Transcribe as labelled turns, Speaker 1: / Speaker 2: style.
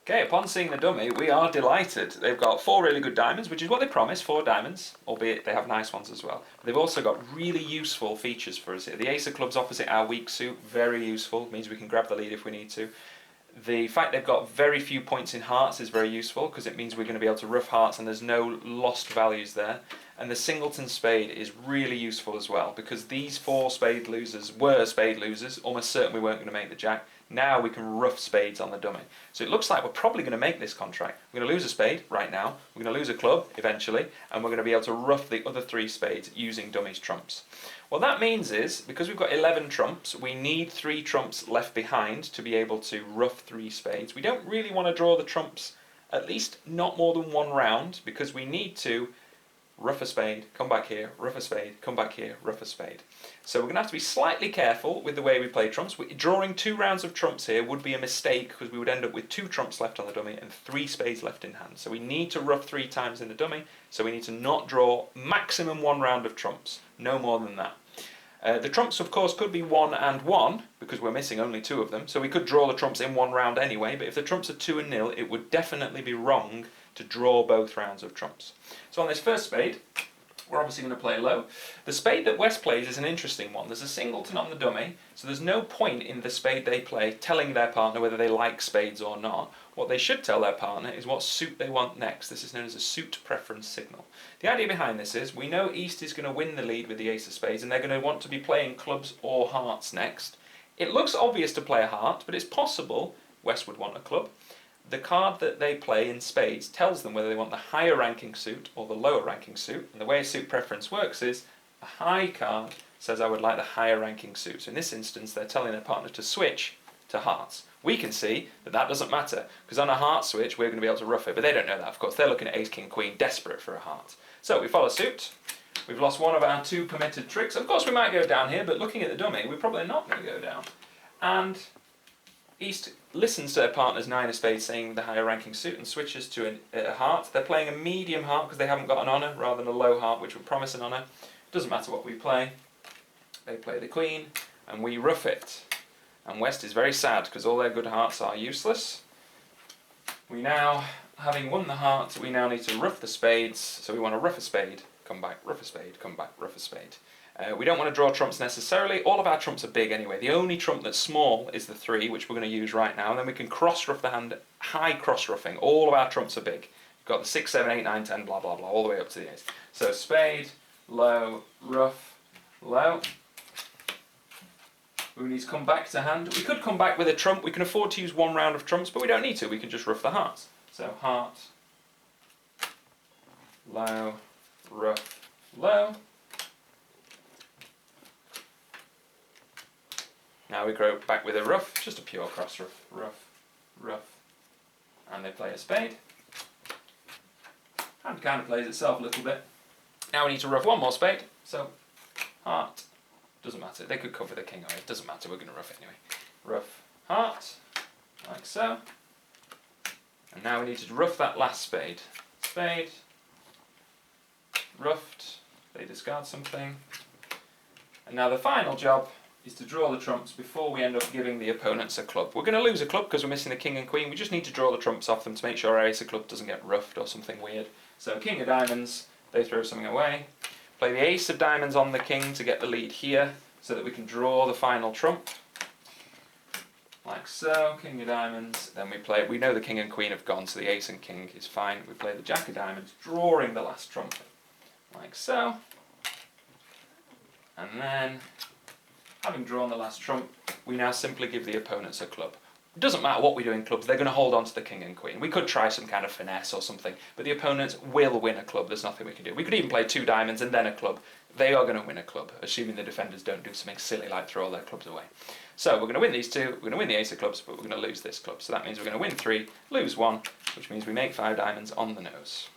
Speaker 1: Okay, upon seeing the dummy, we are delighted. They've got 4 really good diamonds, which is what they promised, 4 diamonds, albeit they have nice ones as well. But they've also got really useful features for us here. The ace of clubs opposite our weak suit, very useful, means we can grab the lead if we need to. The fact they've got very few points in hearts is very useful, because it means we're going to be able to rough hearts and there's no lost values there. And the singleton spade is really useful as well, because these 4 spade losers were spade losers, almost certain we weren't going to make the jack. Now we can rough spades on the dummy. So it looks like we're probably going to make this contract. We're going to lose a spade right now, we're going to lose a club eventually, and we're going to be able to rough the other 3 spades using dummy's trumps. What that means is, because we've got 11 trumps, we need 3 trumps left behind to be able to rough 3 spades. We don't really want to draw the trumps, at least not more than 1 round, because we need to rough a spade, come back here, rough a spade, come back here, rough a spade. So we're going to have to be slightly careful with the way we play trumps. Drawing 2 rounds of trumps here would be a mistake, because we would end up with 2 trumps left on the dummy and 3 spades left in hand. So we need to rough 3 times in the dummy, so we need to not draw maximum 1 round of trumps, no more than that. The trumps, of course, could be 1 and 1, because we're missing only 2 of them, so we could draw the trumps in 1 round anyway, but if the trumps are 2 and 0, it would definitely be wrong to draw both rounds of trumps. So on this first spade, we're obviously going to play low. The spade that West plays is an interesting one. There's a singleton on the dummy, so there's no point in the spade they play telling their partner whether they like spades or not. What they should tell their partner is what suit they want next. This is known as a suit preference signal. The idea behind this is, we know East is going to win the lead with the ace of spades, and they're going to want to be playing clubs or hearts next. It looks obvious to play a heart, but it's possible West would want a club. The card that they play in spades tells them whether they want the higher ranking suit or the lower ranking suit, and the way a suit preference works is, a high card says I would like the higher ranking suit. So in this instance, they're telling their partner to switch to hearts. We can see that that doesn't matter, because on a heart switch we're going to be able to rough it, but they don't know that, of course. They're looking at ace, king, queen, desperate for a heart. So we follow suit. We've lost 1 of our 2 permitted tricks. Of course we might go down here, but looking at the dummy, we're probably not going to go down. And East listens to their partner's 9 of spades saying the higher ranking suit and switches to a heart. They're playing a medium heart because they haven't got an honour, rather than a low heart which would promise an honour. Doesn't matter what we play. They play the queen and we rough it. And West is very sad because all their good hearts are useless. We now, having won the heart, we now need to rough the spades. So we want to rough a spade, come back, rough a spade, come back, rough a spade. We don't want to draw trumps necessarily. All of our trumps are big anyway. The only trump that's small is the 3, which we're going to use right now. And then we can cross-rough the hand, high cross-roughing. All of our trumps are big. You've got the 6, 7, 8, 9, 10, blah, blah, blah, all the way up to the ace. So spade, low, rough, low. We need to come back to hand. We could come back with a trump. We can afford to use 1 round of trumps, but we don't need to. We can just rough the hearts. So heart, low, rough, low. Now we go back with a rough, just a pure cross rough, rough, rough, and they play a spade. Hand kind of plays itself a little bit. Now we need to rough 1 more spade, so heart, doesn't matter, they could cover the king away, it doesn't matter, we're going to rough it anyway. Rough, heart, like so. And now we need to rough that last spade. Spade, roughed, they discard something. And now the final job is to draw the trumps before we end up giving the opponents a club. We're going to lose a club because we're missing the king and queen. We just need to draw the trumps off them to make sure our ace of club doesn't get roughed or something weird. So king of diamonds, they throw something away. Play the ace of diamonds on the king to get the lead here so that we can draw the final trump. Like so, king of diamonds, then we play, we know the king and queen have gone, so the ace and king is fine. We play the jack of diamonds, drawing the last trump. Like so. And then, having drawn the last trump, we now simply give the opponents a club. It doesn't matter what we do in clubs, they're going to hold on to the king and queen. We could try some kind of finesse or something, but the opponents will win a club, there's nothing we can do. We could even play 2 diamonds and then a club. They are going to win a club, assuming the defenders don't do something silly like throw all their clubs away. So we're going to win these 2, we're going to win the ace of clubs, but we're going to lose this club. So that means we're going to win 3, lose 1, which means we make 5 diamonds on the nose.